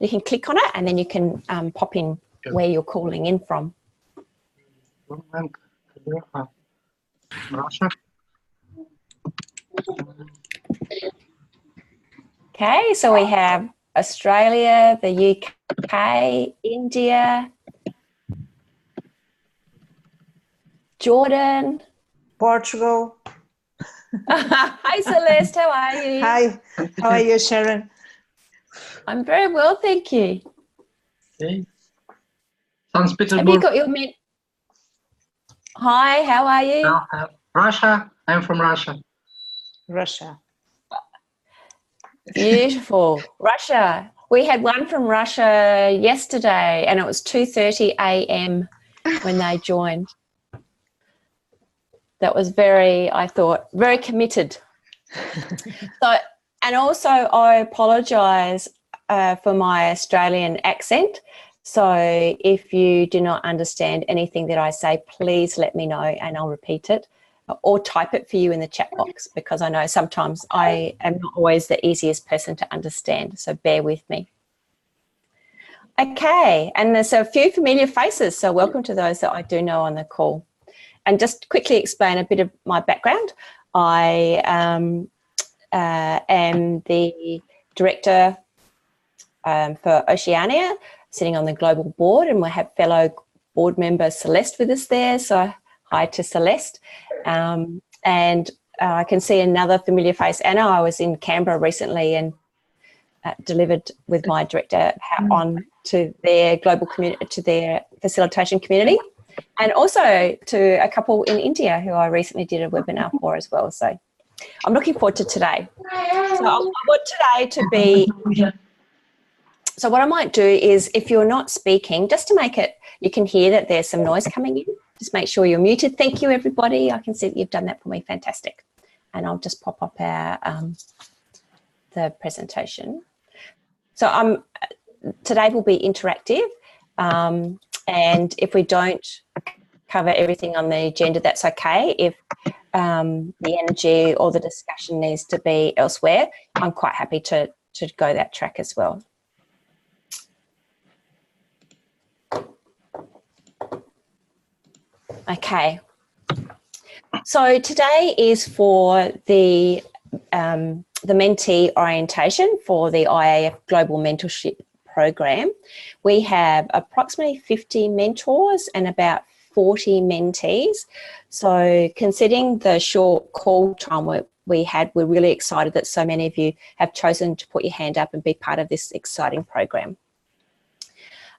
you can click on it and then you can pop in where you're calling in from. Russia. Okay, so we have Australia, the UK, India, Jordan, Portugal. Hi Celeste, how are you? Hi, how are you, Sharon? I'm very well, thank you. Okay. St. Petersburg. Have you got your Hi, how are you? Russia. I'm from Russia. Russia. Beautiful. Russia. We had one from Russia yesterday and it was 2:30 a.m. when they joined. That was I thought, very committed. So, and also I apologise for my Australian accent. So if you do not understand anything that I say, please let me know and I'll repeat it or type it for you in the chat box, because I know sometimes I am not always the easiest person to understand. So bear with me. Okay, and there's a few familiar faces. So welcome to those that I do know on the call. And just quickly explain a bit of my background. I am the director for Oceania, sitting on the global board, and we have fellow board member Celeste with us there. So hi to Celeste. And I can see another familiar face, Anna. I was in Canberra recently and delivered with my director hat on to their global community, to their facilitation community. And also to a couple in India who I recently did a webinar for as well. So I'm looking forward to today. So I want today to be, so what I might do is if you're not speaking, just to make it, you can hear that there's some noise coming in. Just make sure you're muted. Thank you, everybody. I can see that you've done that for me. Fantastic. And I'll just pop up our the presentation. So today will be interactive. And if we don't cover everything on the agenda, that's okay. If the energy or the discussion needs to be elsewhere, I'm quite happy to go that track as well. Okay. So today is for the Mentee Orientation for the IAF Global Mentorship Program. We have approximately 50 mentors and about 40 mentees. So considering the short call time we had, we're really excited that so many of you have chosen to put your hand up and be part of this exciting program.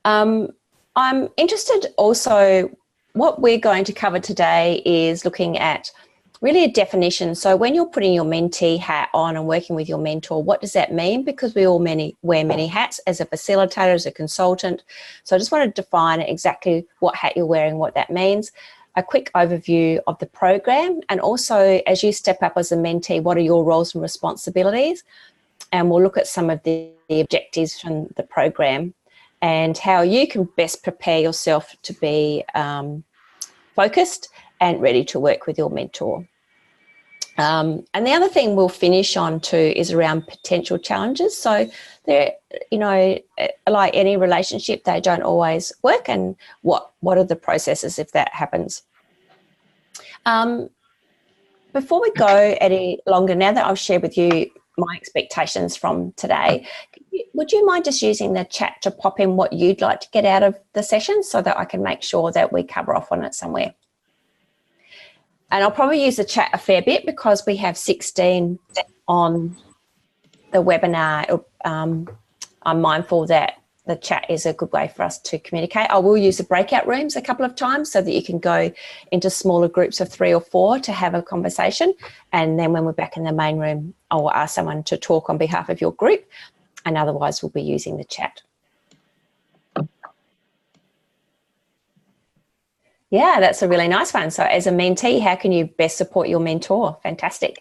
I'm interested also, what we're going to cover today is looking at really a definition. So when you're putting your mentee hat on and working with your mentor, what does that mean? Because we all wear many hats as a facilitator, as a consultant. So I just want to define exactly what hat you're wearing, what that means, a quick overview of the program, and also as you step up as a mentee, what are your roles and responsibilities? And we'll look at some of the objectives from the program and how you can best prepare yourself to be focused and ready to work with your mentor. And the other thing we'll finish on too is around potential challenges. So there, you know, like any relationship, they don't always work, and what are the processes if that happens. Before we go any longer, now that I've shared with you my expectations from today, would you mind just using the chat to pop in what you'd like to get out of the session so that I can make sure that we cover off on it somewhere? And I'll probably use the chat a fair bit because we have 16 on the webinar. I'm mindful that the chat is a good way for us to communicate. I will use the breakout rooms a couple of times so that you can go into smaller groups of 3 or 4 to have a conversation. And then when we're back in the main room, I will ask someone to talk on behalf of your group, and otherwise we'll be using the chat. Yeah, that's a really nice one. So as a mentee, how can you best support your mentor? Fantastic.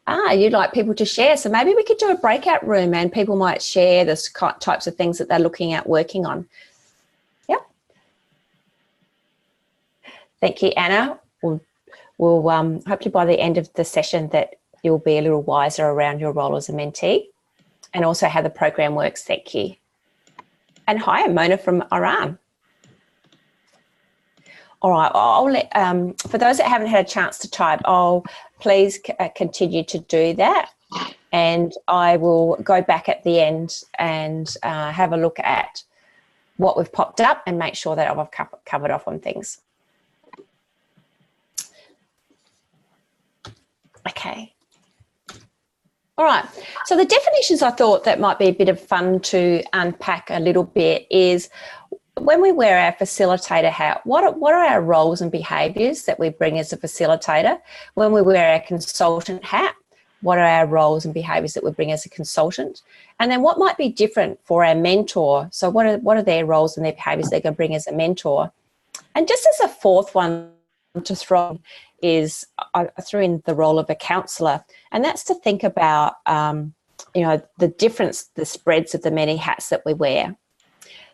You'd like people to share. So maybe we could do a breakout room and people might share the types of things that they're looking at working on. Yeah. Thank you, Anna. We'll hopefully by the end of the session that you'll be a little wiser around your role as a mentee. and also how the program works. Thank you. And hi, I'm Mona from Iran. All right, I'll let, for those that haven't had a chance to type, I'll please continue to do that. And I will go back at the end and have a look at what we've popped up and make sure that I've covered off on things. Okay. All right, so the definitions I thought that might be a bit of fun to unpack a little bit is when we wear our facilitator hat, what are our roles and behaviours that we bring as a facilitator? When we wear our consultant hat, what are our roles and behaviours that we bring as a consultant? And then what might be different for our mentor? So what are their roles and their behaviours they're going to bring as a mentor? And just as a fourth one to throw is I threw in the role of a counsellor, and that's to think about, you know, the difference, the spreads of the many hats that we wear.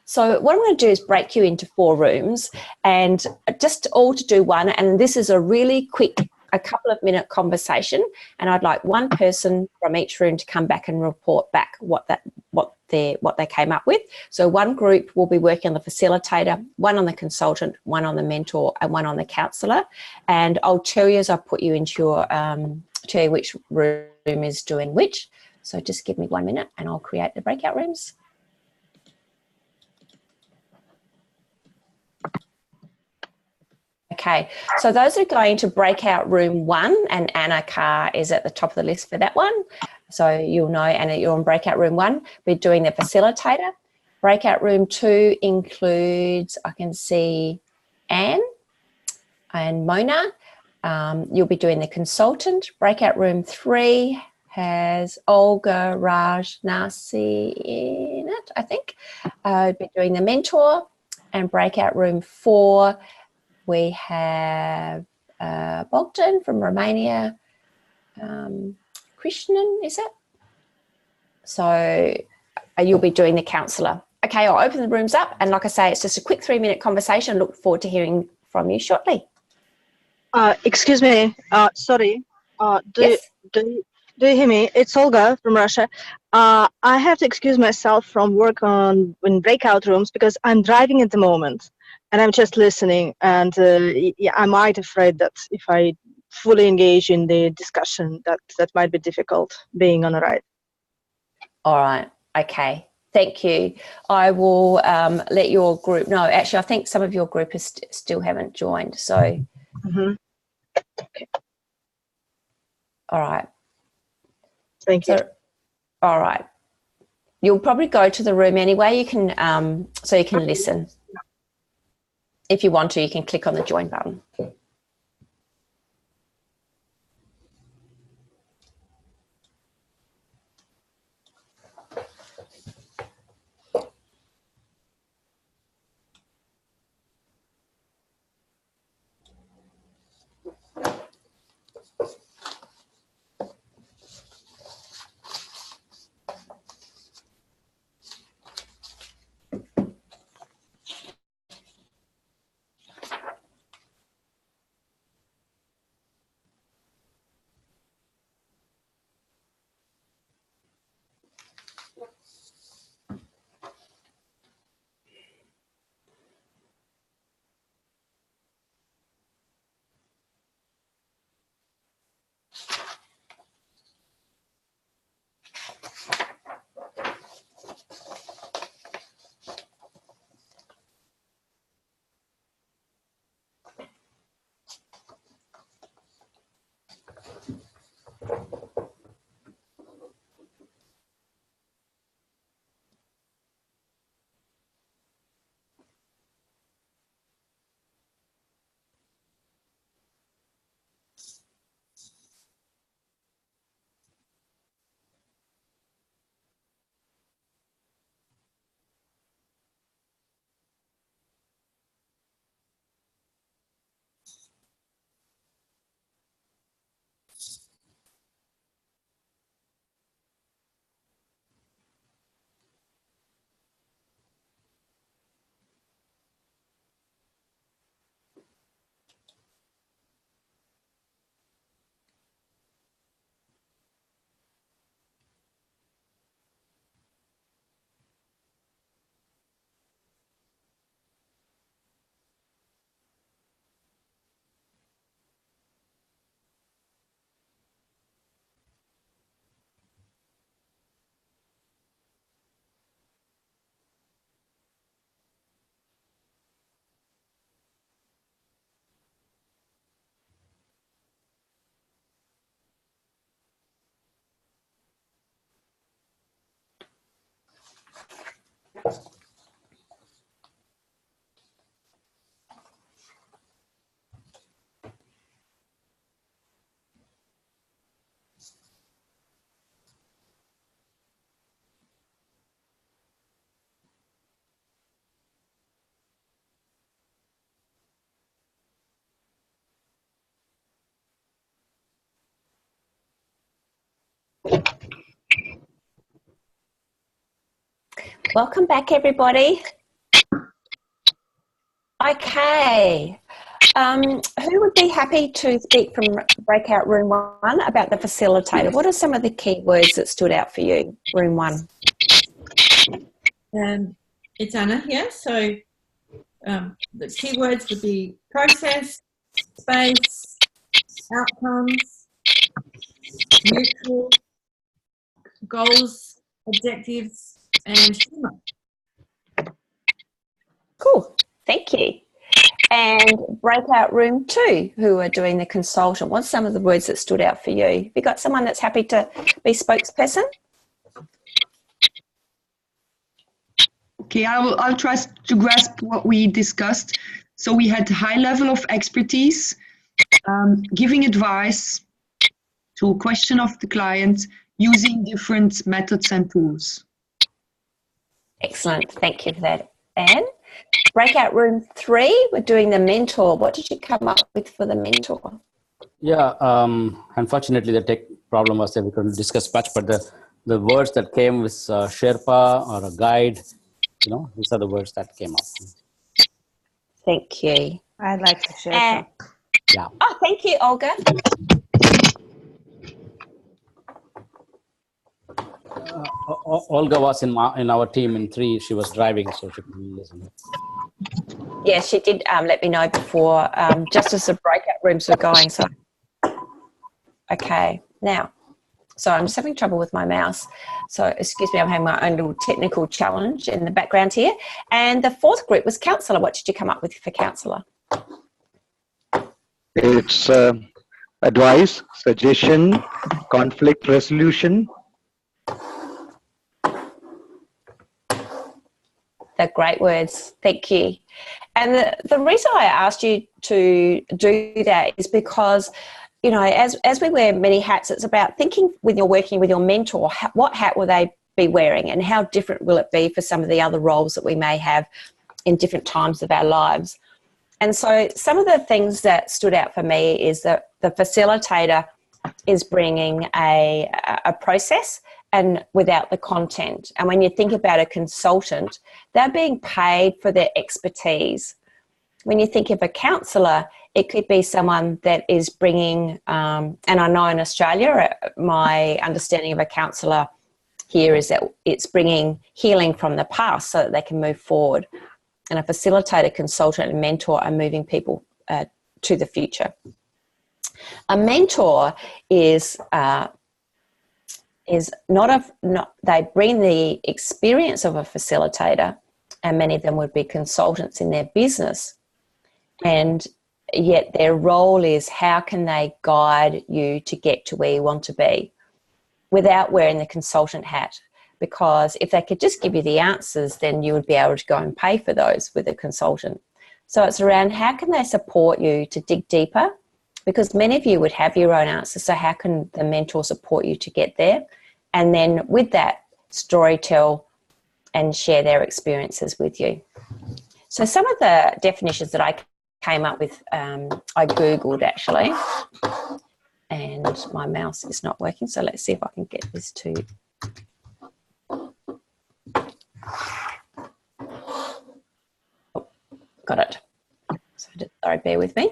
So what I'm going to do is break you into 4 rooms and just all to do one. And this is a really quick, a couple of minute conversation. And I'd like one person from each room to come back and report back what they came up with. So one group will be working on the facilitator, one on the consultant, one on the mentor, and one on the counsellor. And I'll tell you as I put you into your, tell you which room is doing which. So just give me 1 minute and I'll create the breakout rooms. Okay, so those are going to breakout room 1, and Anna Carr is at the top of the list for that one. So you'll know, Anna, you're in breakout room 1. We're doing the facilitator. Breakout room 2 includes, I can see Anne and Mona. You'll be doing the consultant. Breakout room 3 has Olga Rajnasi in it, I think. We'll be doing the mentor. And breakout room 4, we have Bogdan from Romania, Krishnan, is it? So you'll be doing the counsellor. Okay, I'll open the rooms up. And like I say, it's just a quick 3-minute conversation. Look forward to hearing from you shortly. Excuse me, sorry. Yes. Do you hear me? It's Olga from Russia. I have to excuse myself from work in breakout rooms because I'm driving at the moment. And I'm just listening, and yeah, I might afraid that if I fully engage in the discussion, that might be difficult being on a ride. All right. Okay. Thank you. I will let your group know. Actually, I think some of your group is still haven't joined. So. Okay. All right. Thank you. So, all right. You'll probably go to the room anyway. You can so you can listen. If you want to, you can click on the join button. Welcome back, everybody. Okay. Who would be happy to speak from Breakout Room 1 about the facilitator? What are some of the key words that stood out for you, Room 1? It's Anna here. So the key words would be process, space, outcomes, neutral, goals, objectives, and humour. Cool. Thank you. And Breakout Room 2, who are doing the consultant, what's some of the words that stood out for you? Have you got someone that's happy to be spokesperson? Okay, I'll try to grasp what we discussed. So we had high level of expertise, giving advice to a question of the client, using different methods and tools. Excellent. Thank you for that, Anne. Breakout Room 3, we're doing the mentor. What did you come up with for the mentor? Yeah, unfortunately, the tech problem was that we couldn't discuss much, but the words that came with Sherpa or a guide, you know, these are the words that came up. Thank you. I'd like to share. Yeah. Oh, thank you, Olga. Olga was in our team in 3. She was driving, so she couldn't listen. Yeah, she did let me know before, just as the breakout rooms were going. So, okay, now, so I'm just having trouble with my mouse. So, excuse me, I'm having my own little technical challenge in the background here. And the 4th group was counsellor. What did you come up with for counsellor? It's advice, suggestion, conflict resolution. They're great words. Thank you. And the reason I asked you to do that is because, you know, as we wear many hats, it's about thinking when you're working with your mentor, what hat will they be wearing and how different will it be for some of the other roles that we may have in different times of our lives. And so some of the things that stood out for me is that the facilitator is bringing a process and without the content. And when you think about a consultant, they're being paid for their expertise. When you think of a counsellor, it could be someone that is bringing, and I know in Australia, my understanding of a counsellor here is that it's bringing healing from the past so that they can move forward. And a facilitator, consultant, and mentor are moving people to the future. A mentor is they bring the experience of a facilitator, and many of them would be consultants in their business, and yet their role is how can they guide you to get to where you want to be without wearing the consultant hat. Because if they could just give you the answers, then you would be able to go and pay for those with a consultant. So it's around how can they support you to dig deeper, because many of you would have your own answers. So how can the mentor support you to get there? And then with that, storytell and share their experiences with you. So some of the definitions that I came up with, I Googled actually, and my mouse is not working. So let's see if I can get this to... Oh, got it. So sorry, bear with me.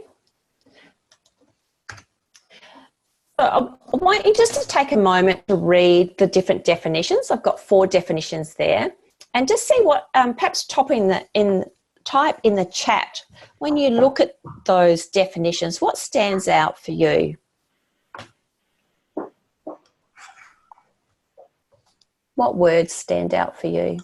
So I want you just to take a moment to read the different definitions. I've got 4 definitions there, and just see what perhaps type in the chat when you look at those definitions. What stands out for you? What words stand out for you?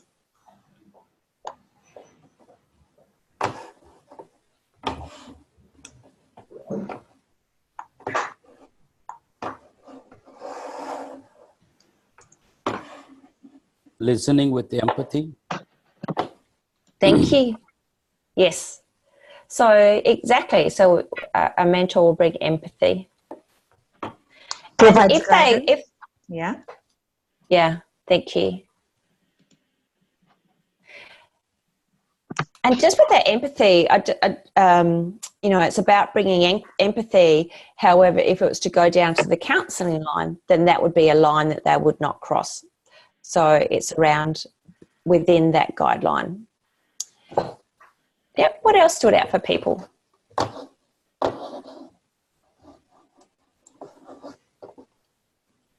Listening with empathy. Thank you. Yes. So exactly. So a mentor will bring empathy. Provides Yeah. Thank you. And just with that empathy, you know, it's about bringing empathy. However, if it was to go down to the counselling line, then that would be a line that they would not cross. So it's around within that guideline. Yep, what else stood out for people?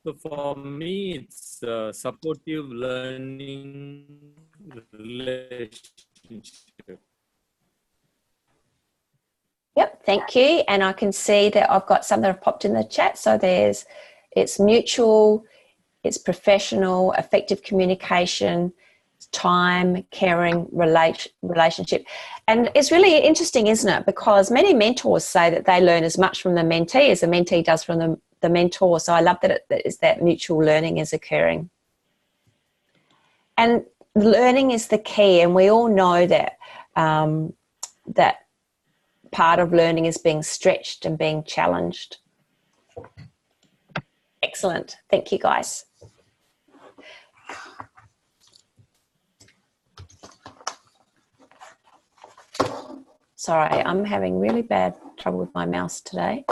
So for me, it's supportive learning relationship. Yep, thank you. And I can see that I've got some that have popped in the chat. So it's mutual, it's professional, effective communication, time, caring, relationship. And it's really interesting, isn't it? Because many mentors say that they learn as much from the mentee as the mentee does from the mentor. So I love that that mutual learning is occurring. And learning is the key. And we all know that that part of learning is being stretched and being challenged. Excellent. Thank you, guys. Sorry, I'm having really bad trouble with my mouse today,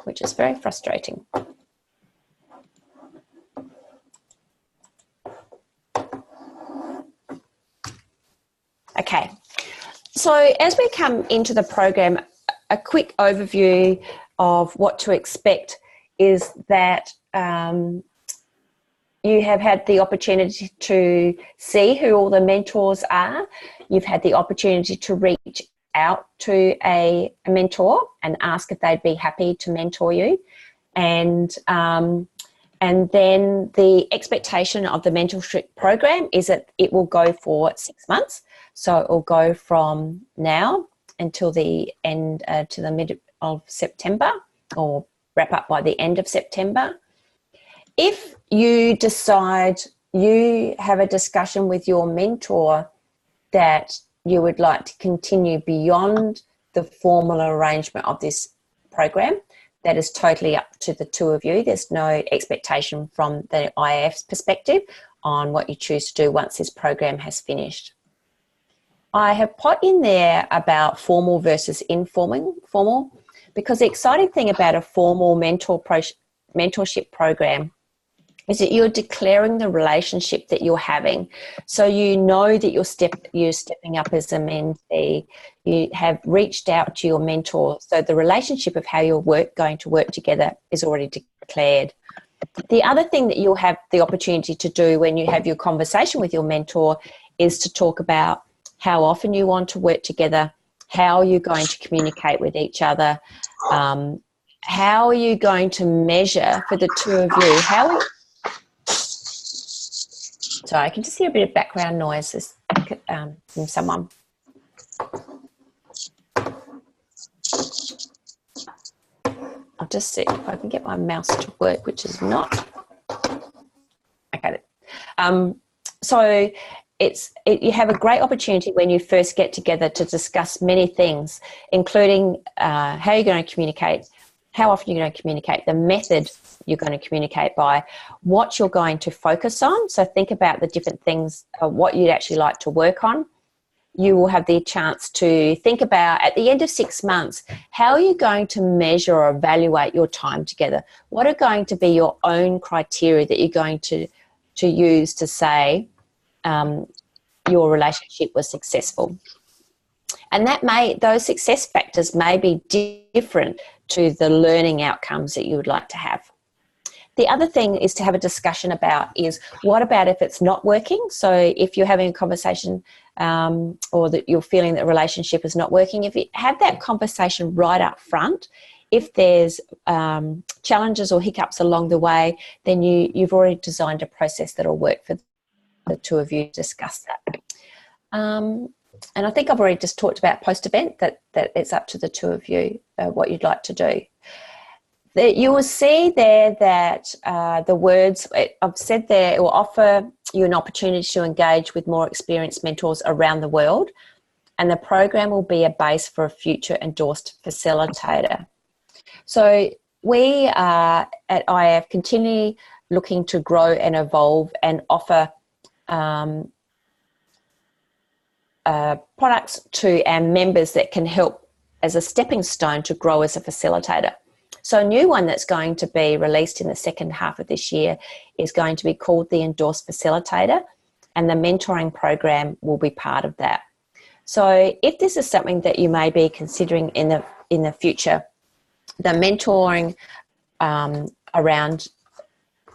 which is very frustrating. Okay, so as we come into the program, a quick overview of what to expect is that you have had the opportunity to see who all the mentors are. You've had the opportunity to reach out to a mentor and ask if they'd be happy to mentor you. And then the expectation of the mentorship program is that it will go for 6 months. So it will go from now until the end, to the mid of September, or wrap up by the end of September. If you decide you have a discussion with your mentor that you would like to continue beyond the formal arrangement of this program, that is totally up to the two of you. There's no expectation from the IAF's perspective on what you choose to do once this program has finished. I have put in there about formal versus informal, because the exciting thing about a formal mentorship program is that you're declaring the relationship that you're having. So you know that you're stepping up as a mentee. You have reached out to your mentor. So the relationship of how you're going to work together is already declared. The other thing that you'll have the opportunity to do when you have your conversation with your mentor is to talk about how often you want to work together, how you're going to communicate with each other, how are you going to measure for the two of you, Sorry, I can just hear a bit of background noise from someone. I'll just see if I can get my mouse to work, which is not. Okay. So you have a great opportunity when you first get together to discuss many things, including how you're going to communicate, how often you're going to communicate, the method you're going to communicate by, what you're going to focus on. So think about the different things, what you'd actually like to work on. You will have the chance to think about, at the end of 6 months, how are you going to measure or evaluate your time together? What are going to be your own criteria that you're going to use to say your relationship was successful? And those success factors may be different to the learning outcomes that you would like to have. The other thing is to have a discussion about is, what about if it's not working? So if you're having a conversation or that you're feeling that a relationship is not working, if you have that conversation right up front, if there's challenges or hiccups along the way, then you've already designed a process that will work for the two of you to discuss that. And I think I've already just talked about post-event, that it's up to the two of you what you'd like to do. You will see there that the words I've said there, it will offer you an opportunity to engage with more experienced mentors around the world, and the program will be a base for a future endorsed facilitator. So we are at IAF continually looking to grow and evolve and offer products to our members that can help as a stepping stone to grow as a facilitator. So a new one that's going to be released in the second half of this year is going to be called the Endorsed Facilitator. and the mentoring program will be part of that. So if this is something that you may be considering in the future, the mentoring around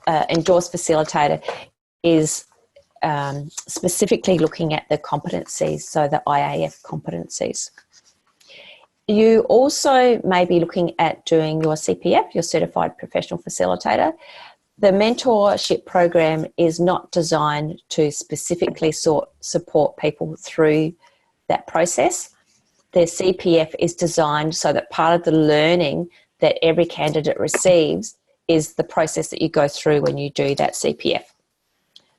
endorsed facilitator is specifically looking at the competencies, so the IAF competencies. You also may be looking at doing your CPF, your Certified Professional Facilitator. The mentorship program is not designed to specifically support people through that process. The CPF is designed so that part of the learning that every candidate receives is the process that you go through when you do that CPF.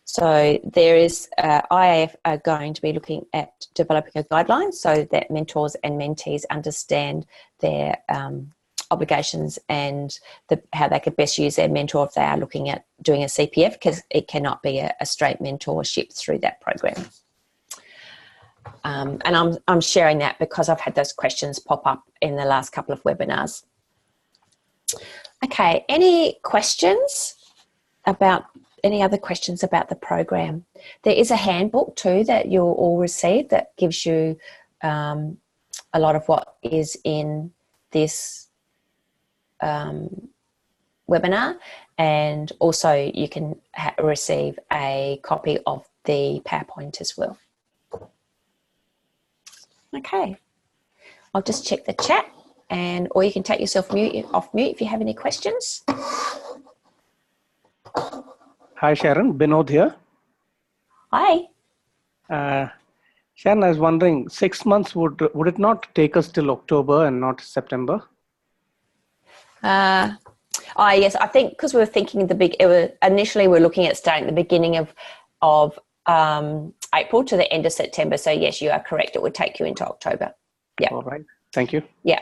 So there is, IAF are going to be looking at developing a guideline so that mentors and mentees understand their obligations and how they could best use their mentor if they are looking at doing a CPF, because it cannot be a straight mentorship through that program. And I'm sharing that because I've had those questions pop up in the last couple of webinars. Okay, any other questions about the program? There is a handbook too that you'll all receive that gives you a lot of what is in this webinar, and also you can receive a copy of the PowerPoint as well. Okay, I'll just check the chat, or you can take yourself off mute if you have any questions. Hi Sharon, Binod here. Hi. Sharon, I was wondering, 6 months, would it not take us till October and not September? Yes, I think because we were thinking initially we're looking at starting at the beginning of April to the end of September. So yes, you are correct. It would take you into October. Yeah. All right. Thank you. Yeah.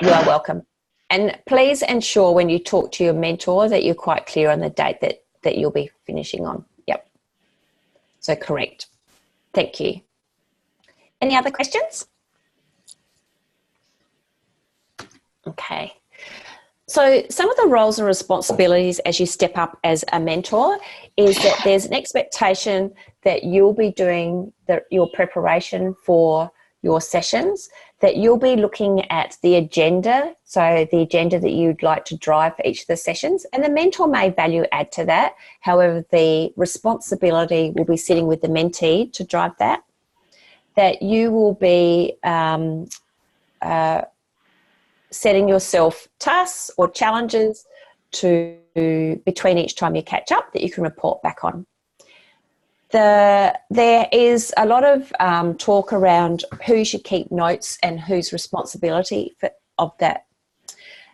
You are welcome. And please ensure when you talk to your mentor that you're quite clear on the date that you'll be finishing on. Yep. So correct. Thank you. Any other questions? Okay. So some of the roles and responsibilities as you step up as a mentor is that there's an expectation that you'll be doing your preparation for your sessions, that you'll be looking at the agenda, so the agenda that you'd like to drive for each of the sessions, and the mentor may value add to that. However, the responsibility will be sitting with the mentee to drive that. That you will be setting yourself tasks or challenges between each time you catch up that you can report back on. There is a lot of talk around who should keep notes and whose responsibility of that.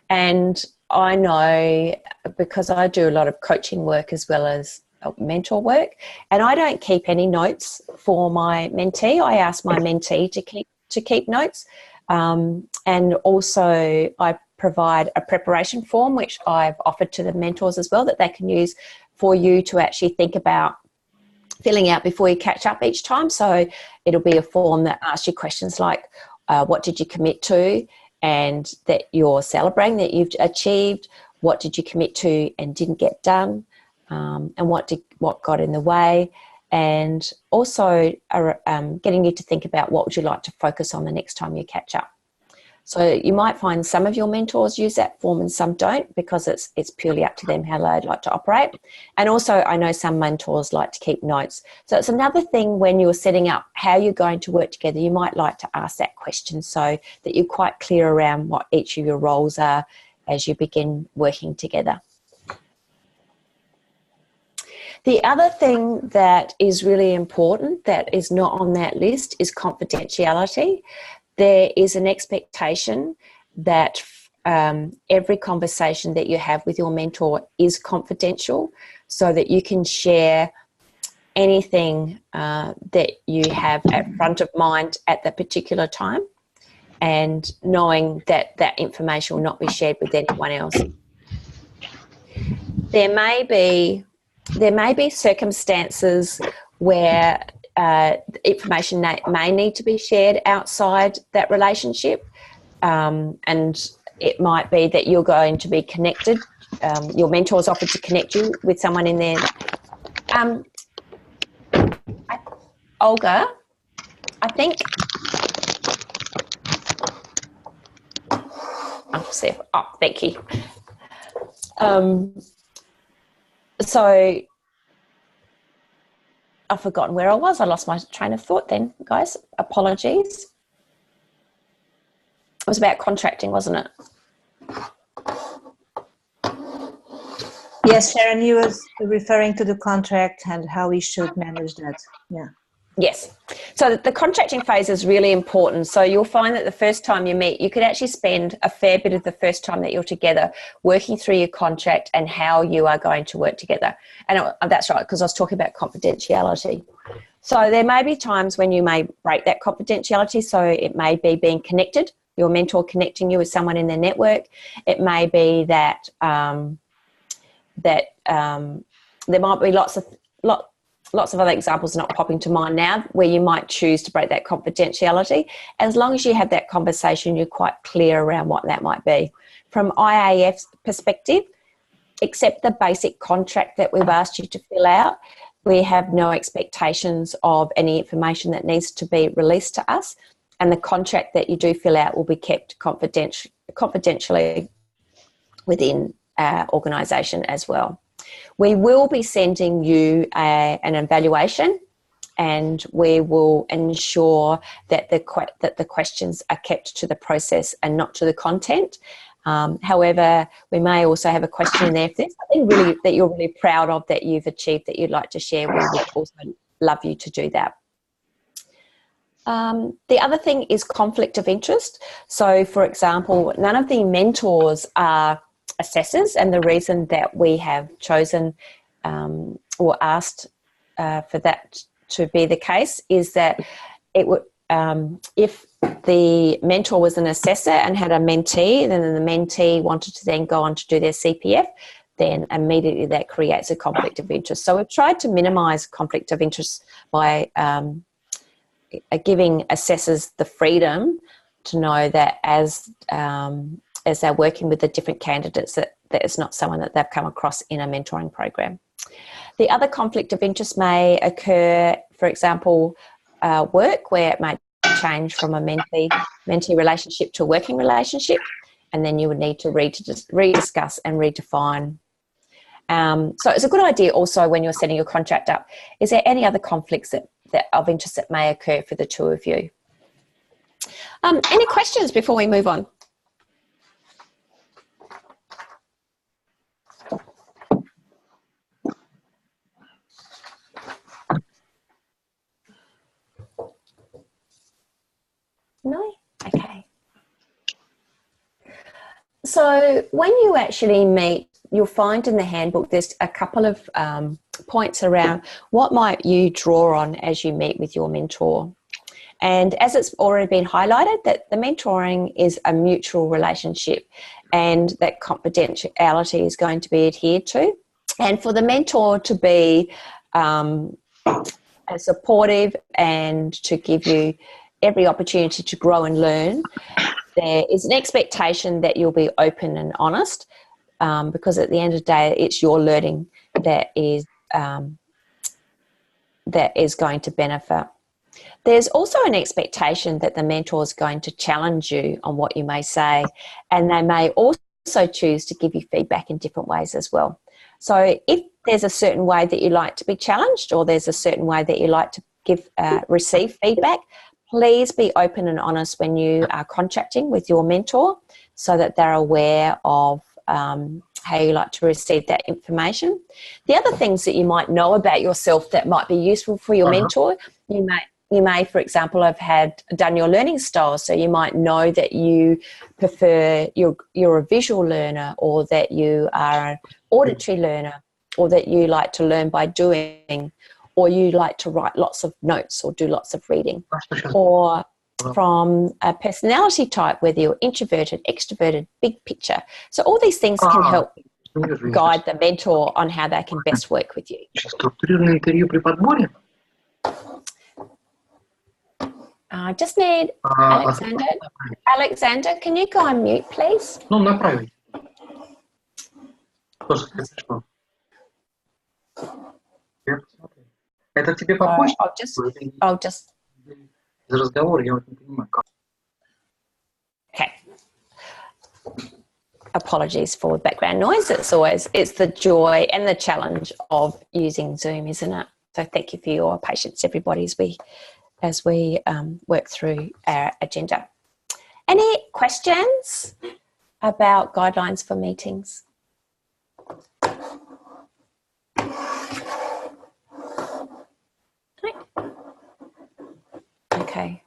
And I know, because I do a lot of coaching work as well as mentor work, and I don't keep any notes for my mentee. I ask my mentee to keep notes. And also I provide a preparation form, which I've offered to the mentors as well, that they can use for you to actually think about filling out before you catch up each time. So it'll be a form that asks you questions like, what did you commit to and that you're celebrating that you've achieved? What did you commit to and didn't get done? And what got in the way? And also getting you to think about what would you like to focus on the next time you catch up. So you might find some of your mentors use that form and some don't, because it's purely up to them how they'd like to operate. And also I know some mentors like to keep notes. So it's another thing when you're setting up how you're going to work together, you might like to ask that question so that you're quite clear around what each of your roles are as you begin working together. The other thing that is really important that is not on that list is confidentiality. There is an expectation that every conversation that you have with your mentor is confidential, so that you can share anything that you have at front of mind at that particular time, and knowing that that information will not be shared with anyone else. There may be circumstances where information may need to be shared outside that relationship, and it might be that you're going to be connected. Your mentor's offered to connect you with someone in there. Olga, I think, thank you. So I've forgotten where I was. I lost my train of thought then, guys. Apologies. It was about contracting, wasn't it? Yes, Sharon, you was referring to the contract and how we should manage that. Yeah. Yes. So the contracting phase is really important. So you'll find that the first time you meet, you could actually spend a fair bit of the first time that you're together working through your contract and how you are going to work together. And that's right, because I was talking about confidentiality. So there may be times when you may break that confidentiality. So it may be being connected, your mentor connecting you with someone in their network. It may be that there might be lots of other examples not popping to mind now where you might choose to break that confidentiality. As long as you have that conversation, you're quite clear around what that might be. From IAF's perspective, accept the basic contract that we've asked you to fill out. We have no expectations of any information that needs to be released to us, and the contract that you do fill out will be kept confidentially within our organisation as well. We will be sending you an evaluation, and we will ensure that the questions are kept to the process and not to the content. However, we may also have a question in there. If there's something really that you're really proud of that you've achieved that you'd like to share, we would also love you to do that. The other thing is conflict of interest. So, for example, none of the mentors are assessors, and the reason that we have chosen or asked for that to be the case is that it would, if the mentor was an assessor and had a mentee, and then the mentee wanted to then go on to do their CPF, then immediately that creates a conflict of interest. So we've tried to minimise conflict of interest by giving assessors the freedom to know that as they're working with the different candidates, that it's not someone that they've come across in a mentoring program. The other conflict of interest may occur, for example, work, where it might change from a mentee relationship to a working relationship, and then you would need to rediscuss and redefine. So it's a good idea also when you're setting your contract up, is there any other conflicts that of interest that may occur for the two of you? Any questions before we move on? No? Okay. So when you actually meet, you'll find in the handbook there's a couple of points around what might you draw on as you meet with your mentor. And as it's already been highlighted, that the mentoring is a mutual relationship and that confidentiality is going to be adhered to. And for the mentor to be supportive and to give you every opportunity to grow and learn, there is an expectation that you'll be open and honest, because at the end of the day, it's your learning that is going to benefit. There's also an expectation that the mentor is going to challenge you on what you may say, and they may also choose to give you feedback in different ways as well. So if there's a certain way that you like to be challenged, or there's a certain way that you like to receive feedback, please be open and honest when you are contracting with your mentor, so that they're aware of how you like to receive that information. The other things that you might know about yourself that might be useful for your mentor, you may, for example, have done your learning style. So you might know that you prefer, you're a visual learner, or that you are an auditory learner, or that you like to learn by doing, or you like to write lots of notes or do lots of reading, or from a personality type, whether you're introverted, extroverted, big picture. So all these things can help guide the mentor on how they can best work with you. I just need Alexander. Alexander, can you go on mute, please? Ну, направить. Это тебе по почте? I'll just. Разговор, я вот не понимаю, как. Okay. Apologies for background noise. It's the joy and the challenge of using Zoom, isn't it? So thank you for your patience, everybody, as we work through our agenda. Any questions about guidelines for meetings? Okay.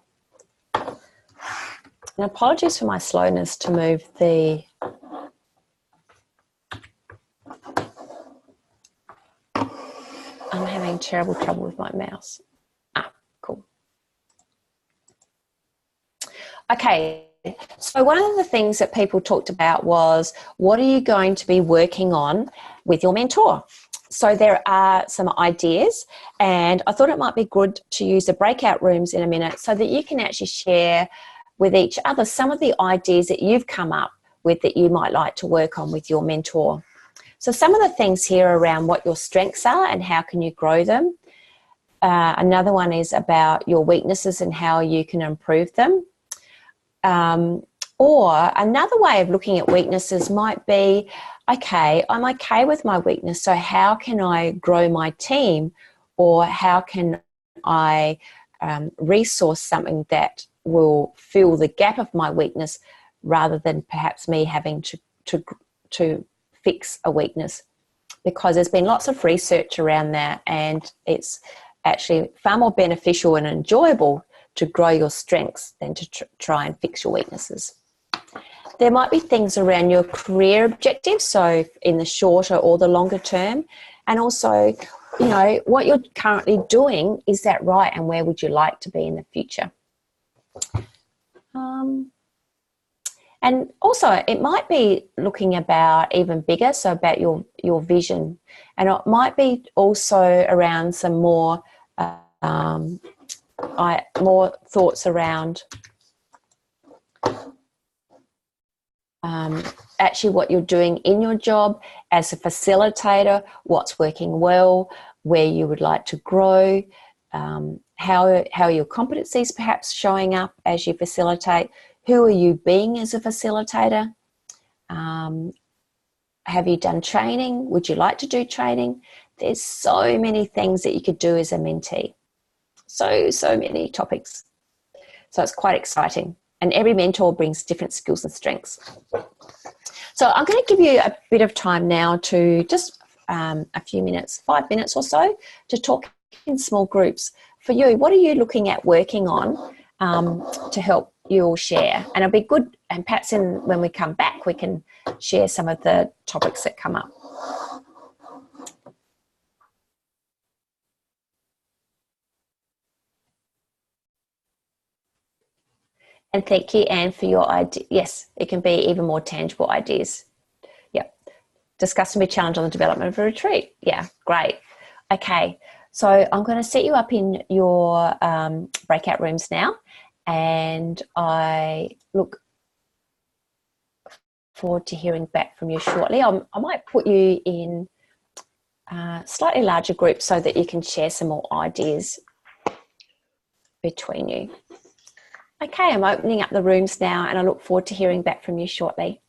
And apologies for my slowness to move the I'm having terrible trouble with my mouse. Cool. Okay, so one of the things that people talked about was, what are you going to be working on with your mentor? So there are some ideas, and I thought it might be good to use the breakout rooms in a minute so that you can actually share with each other some of the ideas that you've come up with that you might like to work on with your mentor. So some of the things here around what your strengths are and how can you grow them. Another one is about your weaknesses and how you can improve them. Or another way of looking at weaknesses might be, okay, I'm okay with my weakness, so how can I grow my team, or how can I resource something that will fill the gap of my weakness rather than perhaps me having to fix a weakness, because there's been lots of research around that, and it's actually far more beneficial and enjoyable to grow your strengths than to try and fix your weaknesses. There might be things around your career objectives, so in the shorter or the longer term, and also, you know, what you're currently doing, is that right, and where would you like to be in the future? And also, it might be looking about even bigger, so about your vision. And it might be also around some more more thoughts around actually what you're doing in your job as a facilitator, what's working well, where you would like to grow, how are your competencies perhaps showing up as you facilitate, who are you being as a facilitator, have you done training, would you like to do training? There's so many things that you could do as a mentee, so many topics. So it's quite exciting, and every mentor brings different skills and strengths. So I'm going to give you a bit of time now to just a few minutes, 5 minutes or so, to talk in small groups. For you, what are you looking at working on to help you all share? And it'll be good, and perhaps when we come back, we can share some of the topics that come up. And thank you, Anne, for your idea. Yes, it can be even more tangible ideas. Yep. Discuss and be challenged on the development of a retreat. Yeah, great. Okay, so I'm going to set you up in your breakout rooms now, and I look forward to hearing back from you shortly. I might put you in slightly larger groups so that you can share some more ideas between you. Okay, I'm opening up the rooms now, and I look forward to hearing back from you shortly.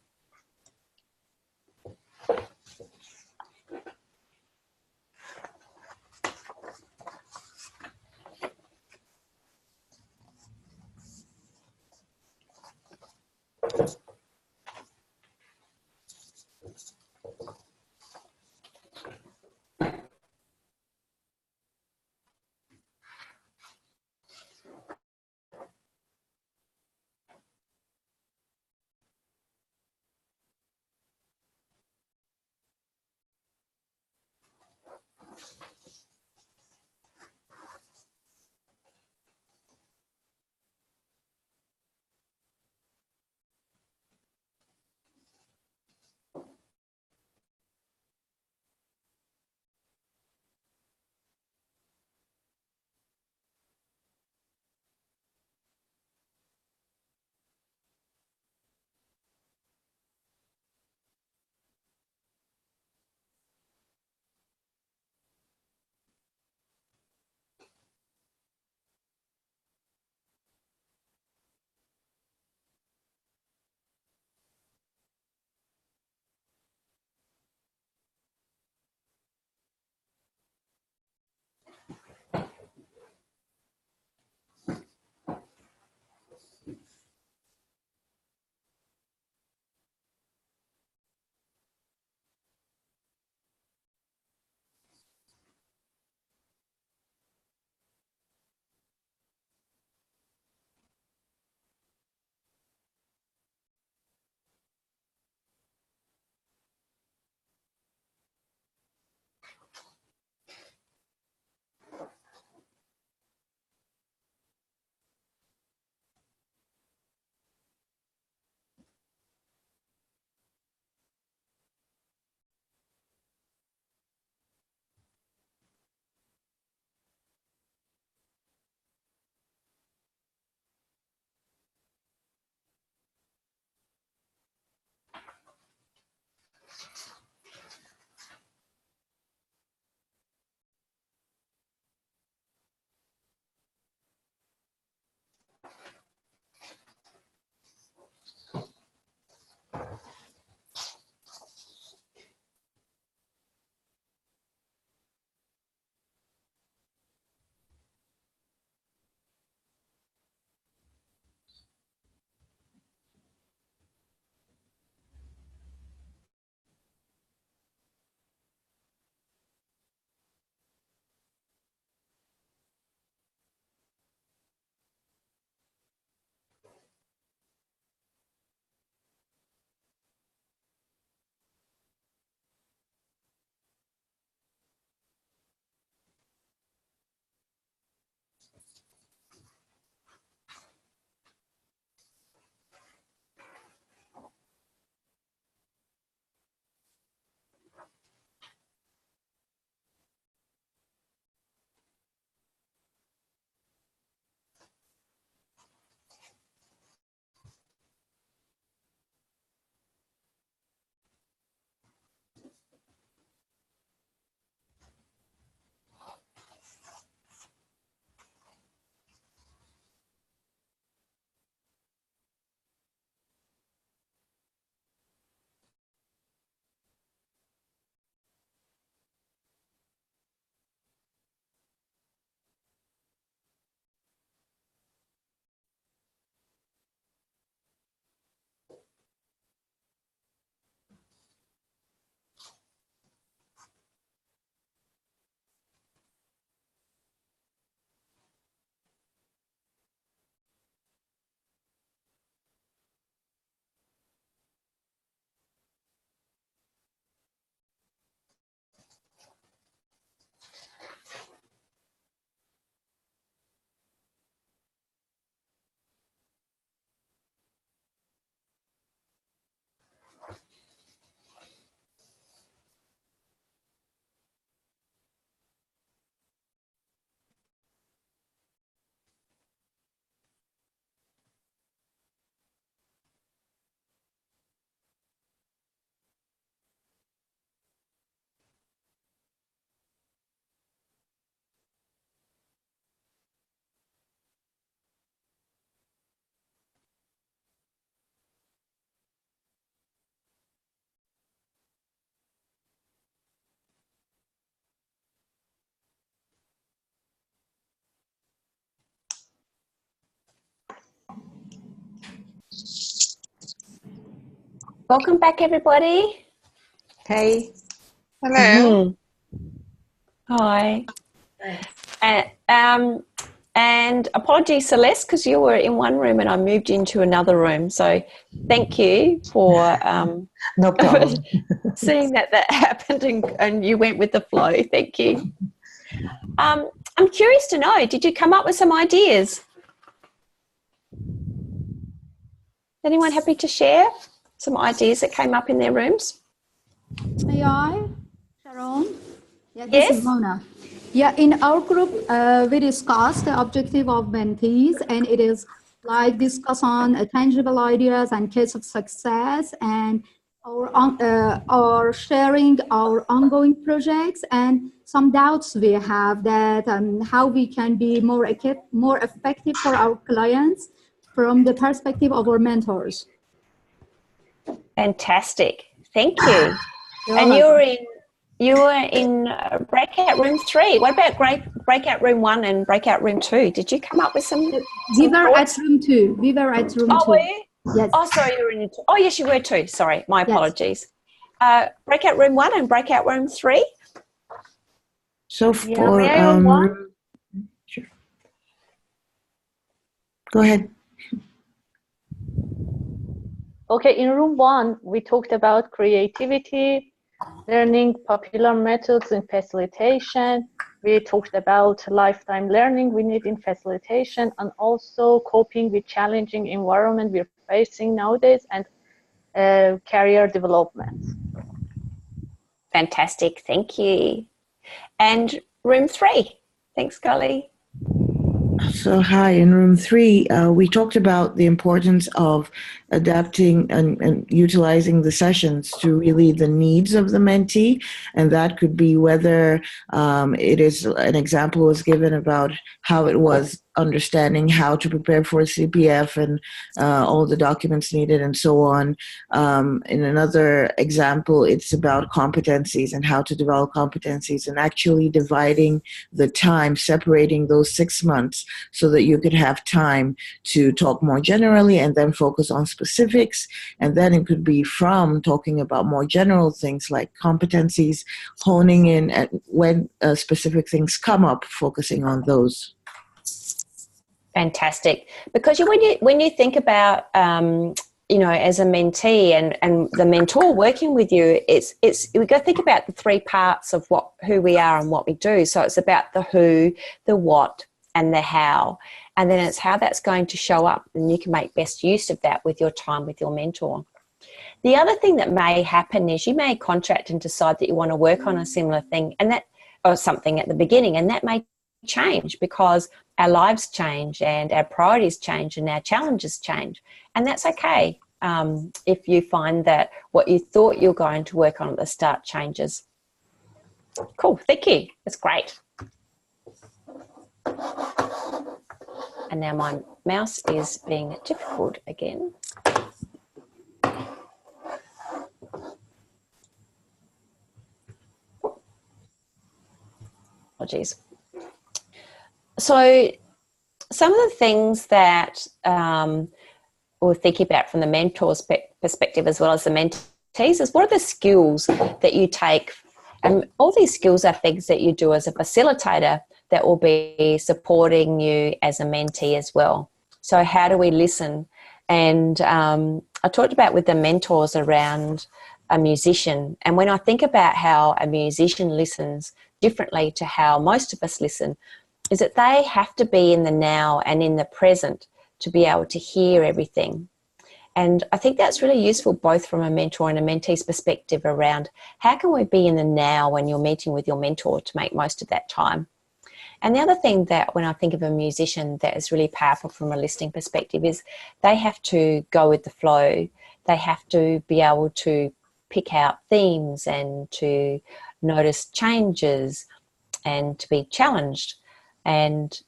Welcome back, everybody. Hey. Hello. Hi. And apologies, Celeste, because you were in one room and I moved into another room. So thank you for No problem. seeing that happened and you went with the flow. Thank you. I'm curious to know, did you come up with some ideas? Anyone happy to share some ideas that came up in their rooms? May I, Sharon? Yeah, this Yes. is Mona. Yeah, in our group, we discussed the objective of mentees, and it is like discuss on tangible ideas and case of success, and our sharing our ongoing projects and some doubts we have that how we can be more effective for our clients from the perspective of our mentors. Fantastic. Thank you. And you were in breakout room 3. What about breakout room 1 and breakout room 2? Did you come up with some? We were at room 2. We were at room 2. Oh, were you? Yes. Oh, sorry, you were in. Oh, yes, you were too. Sorry, my apologies. Breakout room 1 and breakout room 3. So for may I on one? sure. Go ahead. Okay, in room 1, we talked about creativity, learning popular methods in facilitation. We talked about lifetime learning we need in facilitation, and also coping with challenging environment we're facing nowadays, and career development. Fantastic. Thank you. And room 3. Thanks, Golly. So hi, in room 3, we talked about the importance of adapting and utilizing the sessions to really the needs of the mentee, and that could be whether it is an example was given about how it was understanding how to prepare for CPF and all the documents needed and so on. In another example, it's about competencies and how to develop competencies and actually dividing the time, separating those 6 months so that you could have time to talk more generally and then focus on specifics. And then it could be from talking about more general things like competencies, honing in at when specific things come up, focusing on those. Fantastic. Because when you think about as a mentee and the mentor working with you, it's we got to think about the 3 parts of who we are and what we do. So it's about the who, the what, and the how, and then it's how that's going to show up, and you can make best use of that with your time with your mentor. The other thing that may happen is you may contract and decide that you want to work on a similar thing or something at the beginning, and that may change because our lives change and our priorities change and our challenges change, and that's okay if you find that what you thought you're going to work on at the start changes. Cool, thank you. That's great. And now my mouse is being difficult again. Apologies. So some of the things that we're thinking about from the mentor's perspective as well as the mentees is what are the skills that you take, and all these skills are things that you do as a facilitator that will be supporting you as a mentee as well. So how do we listen? And I talked about with the mentors around a musician, and when I think about how a musician listens differently to how most of us listen, is that they have to be in the now and in the present to be able to hear everything. And I think that's really useful both from a mentor and a mentee's perspective around how can we be in the now when you're meeting with your mentor to make most of that time. And the other thing that when I think of a musician that is really powerful from a listening perspective is they have to go with the flow. They have to be able to pick out themes and to notice changes and to be challenged. And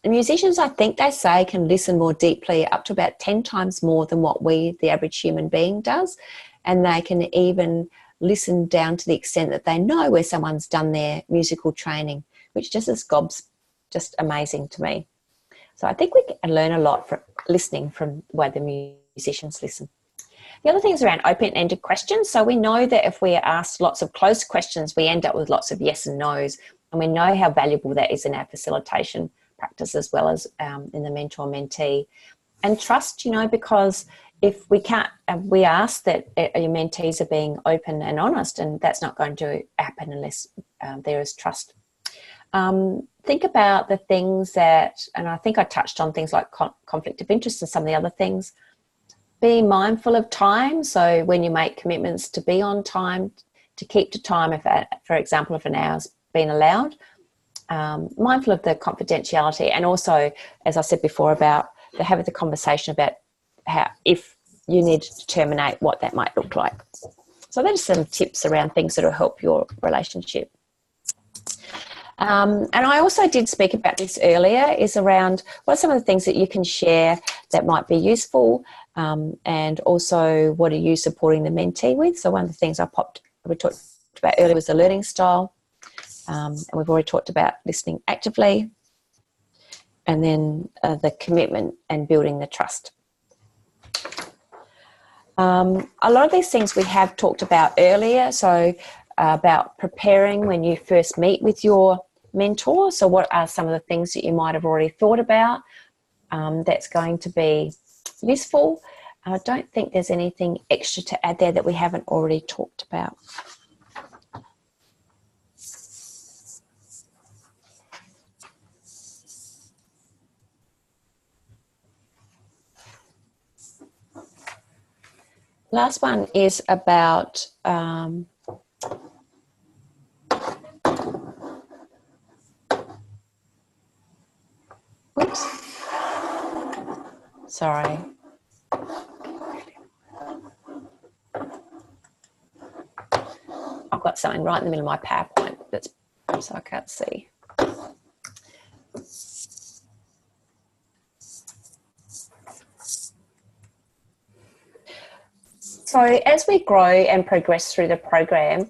musicians, I think they say, can listen more deeply, up to about 10 times more than what the average human being does. And they can even listen down to the extent that they know where someone's done their musical training, which just is just amazing to me. So I think we can learn a lot from listening from the way the musicians listen. The other thing is around open-ended questions. So we know that if we ask lots of closed questions, we end up with lots of yes and no's, and we know how valuable that is in our facilitation practice as well as in the mentor-mentee. And trust, you know, because if we can't, we ask that your mentees are being open and honest, and that's not going to happen unless there is trust. Think about the things that, and I think I touched on things like conflict of interest and some of the other things. Be mindful of time. So when you make commitments to be on time, to keep to time, if, for example, if an hour's been allowed. Mindful of the confidentiality, and also, as I said before, about having the conversation about how, if you need to terminate, what that might look like. So those are some tips around things that will help your relationship. And I also did speak about this earlier, is around what are some of the things that you can share that might be useful, and also what are you supporting the mentee with. So one of the things we talked about earlier was the learning style, and we've already talked about listening actively, and then the commitment and building the trust. A lot of these things we have talked about earlier, so about preparing when you first meet with your mentor. So what are some of the things that you might have already thought about that's going to be useful? I don't think there's anything extra to add there that we haven't already talked about. Last one is about oops, sorry. I've got something right in the middle of my PowerPoint that's so I can't see. So as we grow and progress through the program,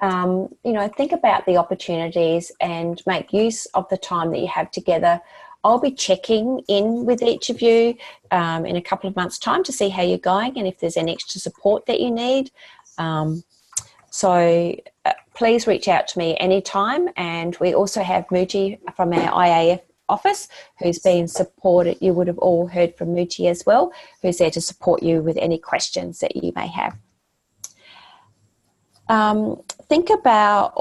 you know, think about the opportunities and make use of the time that you have together. I'll be checking in with each of you in a couple of months' time to see how you're going and if there's any extra support that you need. So please reach out to me anytime. And we also have Muji from our IAF office who's been supported. You would have all heard from Muji as well, who's there to support you with any questions that you may have. Think about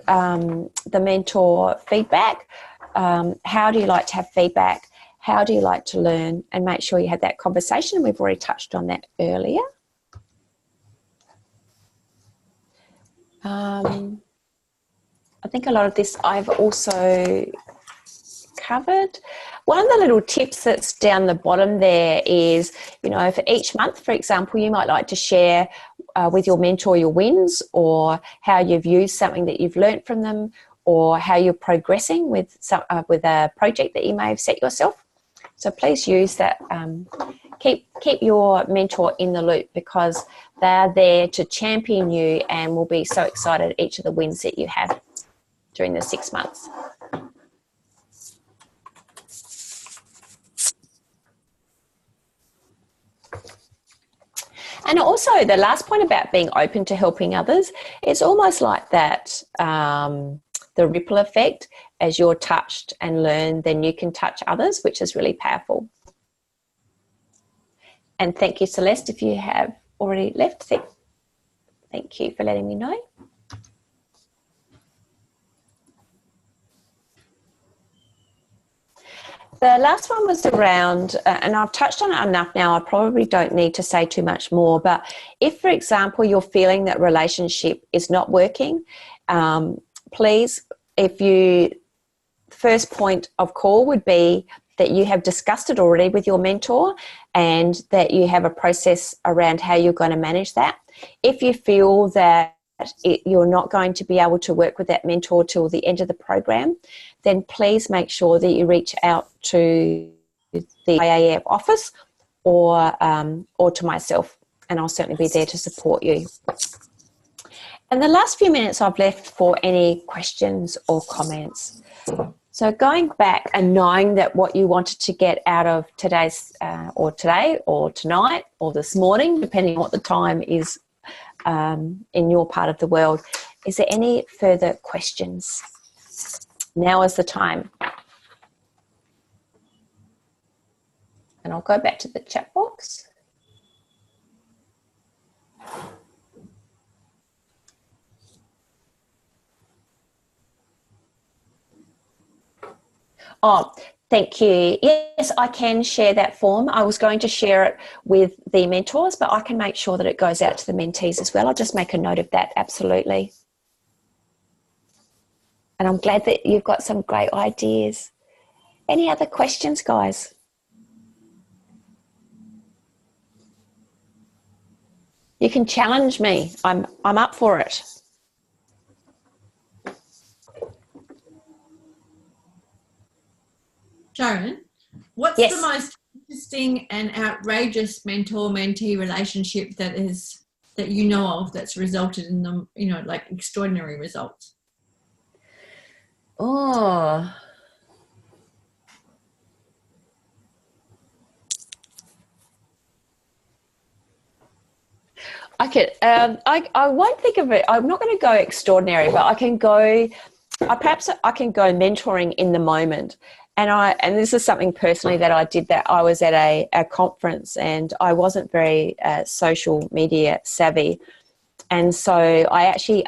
the mentor feedback. How do you like to have feedback? How do you like to learn? And make sure you have that conversation. We've already touched on that earlier. I think a lot of this I've also covered. One of the little tips that's down the bottom there is, you know, for each month, for example, you might like to share with your mentor your wins, or how you've used something that you've learned from them, or how you're progressing with a project that you may have set yourself. So please use that. Keep your mentor in the loop, because they're there to champion you and will be so excited each of the wins that you have during the 6 months. And also the last point about being open to helping others, it's almost like that, the ripple effect. As you're touched and learn, then you can touch others, which is really powerful. And thank you, Celeste, if you have already left. Thank you for letting me know. The last one was around, and I've touched on it enough now, I probably don't need to say too much more, but if, for example, you're feeling that relationship is not working, please, first point of call would be that you have discussed it already with your mentor and that you have a process around how you're going to manage that. If you feel that you're not going to be able to work with that mentor till the end of the program, then please make sure that you reach out to the IAF office or to myself, and I'll certainly be there to support you. And the last few minutes I've left for any questions or comments. So So going back and knowing that what you wanted to get out of today's or today or tonight or this morning, depending on what the time is in your part of the world, is there any further questions? Now is the time. And I'll go back to the chat box. Oh, thank you. Yes, I can share that form. I was going to share it with the mentors, but I can make sure that it goes out to the mentees as well. I'll just make a note of that, absolutely. And I'm glad that you've got some great ideas. Any other questions, guys? You can challenge me. I'm up for it. Sharon, what's Yes. the most interesting and outrageous mentor-mentee relationship that you know of that's resulted in them, like extraordinary results? Oh. I could. I won't think of it. I'm not going to go extraordinary, but I can go. Perhaps I can go mentoring in the moment. And this is something personally that I did. That I was at a conference and I wasn't very social media savvy, and so I actually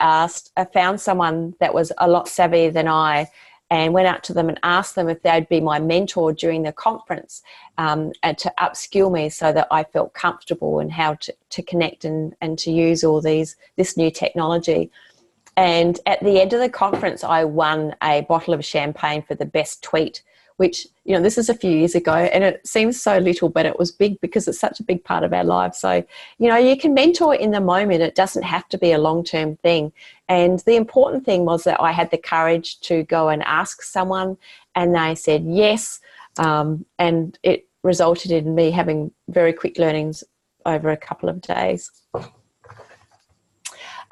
found someone that was a lot savvier than I, and went out to them and asked them if they'd be my mentor during the conference, and to upskill me so that I felt comfortable in how to connect and to use all this new technology. And at the end of the conference, I won a bottle of champagne for the best tweet, which, this is a few years ago, and it seems so little, but it was big because it's such a big part of our lives. So, you can mentor in the moment. It doesn't have to be a long-term thing. And the important thing was that I had the courage to go and ask someone, and they said yes. And it resulted in me having very quick learnings over a couple of days.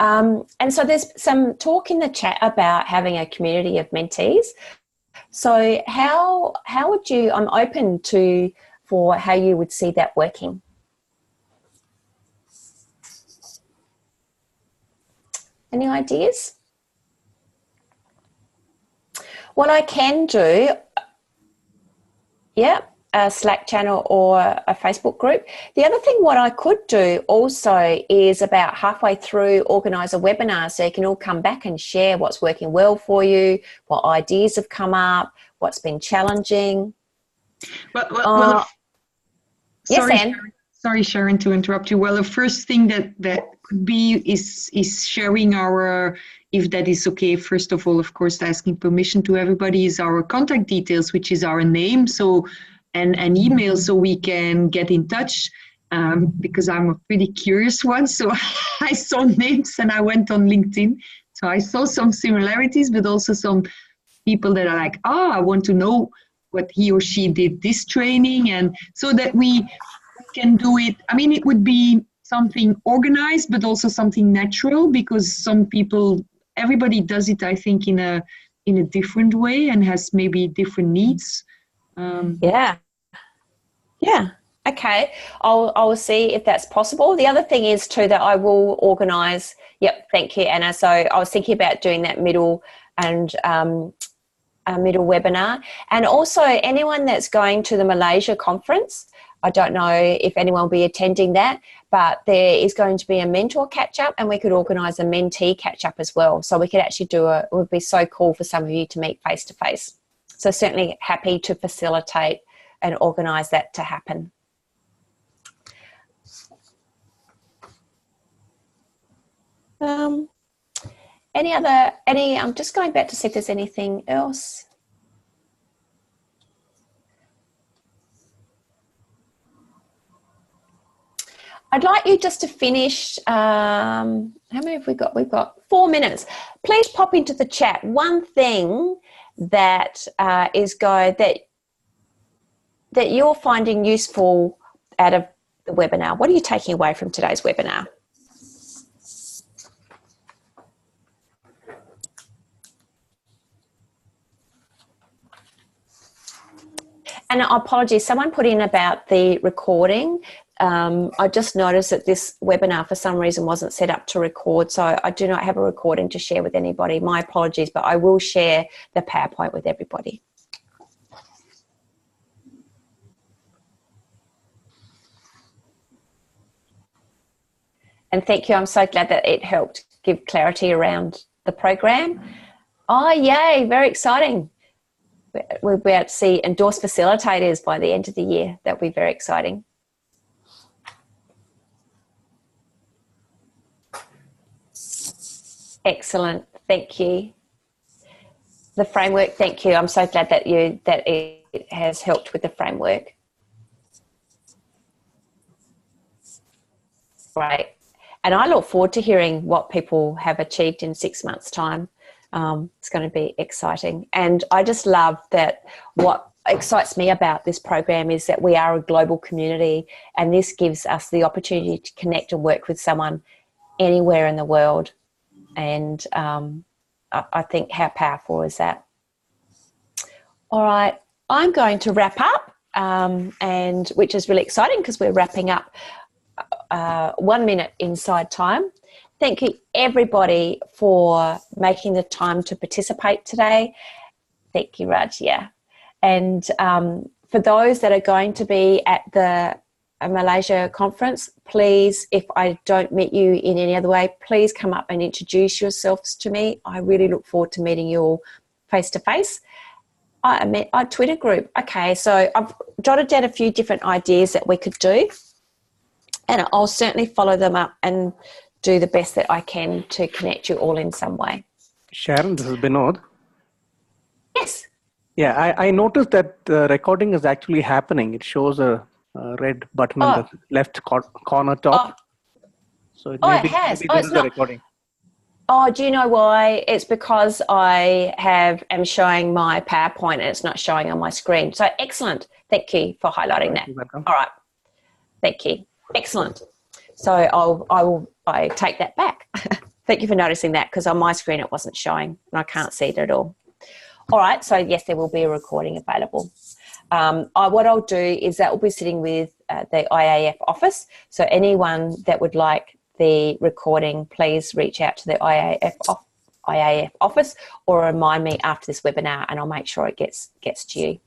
And so there's some talk in the chat about having a community of mentees. So how would you, I'm open for how you would see that working. Any ideas? What I can do, a Slack channel or a Facebook group. The other thing what I could do also is about halfway through organise a webinar so you can all come back and share what's working well for you, what ideas have come up, what's been challenging. Yes, Anne. Sorry, Sharon, to interrupt you. Well, the first thing that could be is sharing our, if that is okay, first of all, of course, asking permission to everybody, is our contact details, which is our name. So and email, so we can get in touch, because I'm a pretty curious one. So I saw names and I went on LinkedIn. So I saw some similarities, but also some people that are like, I want to know what he or she did this training. And so that we can do it. I mean, it would be something organized, but also something natural, because some people, everybody does it, I think, in a different way and has maybe different needs. Yeah. Okay. I'll see if that's possible. The other thing is too that I will organise. Yep. Thank you, Anna. So I was thinking about doing that middle and a middle webinar, and also anyone that's going to the Malaysia conference. I don't know if anyone will be attending that, but there is going to be a mentor catch up, and we could organise a mentee catch up as well. So we could actually it would be so cool for some of you to meet face to face. So certainly happy to facilitate and organise that to happen. I'm just going back to see if there's anything else. I'd like you just to finish, how many have we got? We've got 4 minutes. Please pop into the chat one thing that that you're finding useful out of the webinar. What are you taking away from today's webinar? And apologies, someone put in about the recording. I just noticed that this webinar for some reason wasn't set up to record, so I do not have a recording to share with anybody. My apologies, but I will share the PowerPoint with everybody. And thank you. I'm so glad that it helped give clarity around the program. Oh, yay, very exciting. We'll be able to see endorsed facilitators by the end of the year. That'll be very exciting. Excellent. Thank you. The framework, thank you. I'm so glad that it has helped with the framework. Great. And I look forward to hearing what people have achieved in 6 months' time. It's going to be exciting. And I just love that what excites me about this program is that we are a global community, and this gives us the opportunity to connect and work with someone anywhere in the world. And I think how powerful is that? All right, I'm going to wrap up, and which is really exciting because we're wrapping up 1 minute inside time. Thank you everybody for making the time to participate today. Thank you, Raj. Yeah. And for those that are going to be at the Malaysia conference, please, if I don't meet you in any other way, please come up and introduce yourselves to me. I really look forward to meeting you all face to face. Our Twitter group. Okay, so I've jotted down a few different ideas that we could do, and I'll certainly follow them up and do the best that I can to connect you all in some way. Sharon, this is Binod. Yes. Yeah, I noticed that the recording is actually happening. It shows a red button in the left corner top. So it it has. maybe this is the recording. Oh, do you know why? It's because I am showing my PowerPoint and it's not showing on my screen. So excellent. Thank you for highlighting that. All right. Thank you. Excellent. So I take that back. Thank you for noticing that, because on my screen it wasn't showing and I can't see it at all. All right. So yes, there will be a recording available. What I'll do is that will be sitting with the IAF office. So anyone that would like the recording, please reach out to the IAF office or remind me after this webinar, and I'll make sure it gets to you.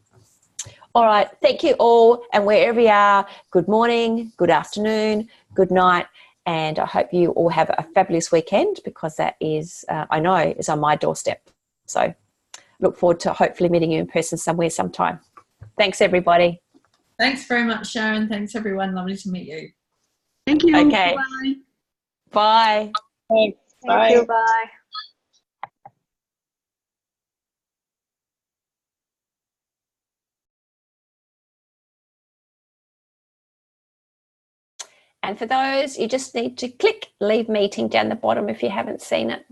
All right. Thank you all. And wherever you are, good morning, good afternoon, good night. And I hope you all have a fabulous weekend, because that is, I know, is on my doorstep. So look forward to hopefully meeting you in person somewhere sometime. Thanks, everybody. Thanks very much, Sharon. Thanks, everyone. Lovely to meet you. Thank you. Okay. Bye. Bye. Thanks. Thank you. Bye. And for those, you just need to click Leave Meeting down the bottom if you haven't seen it.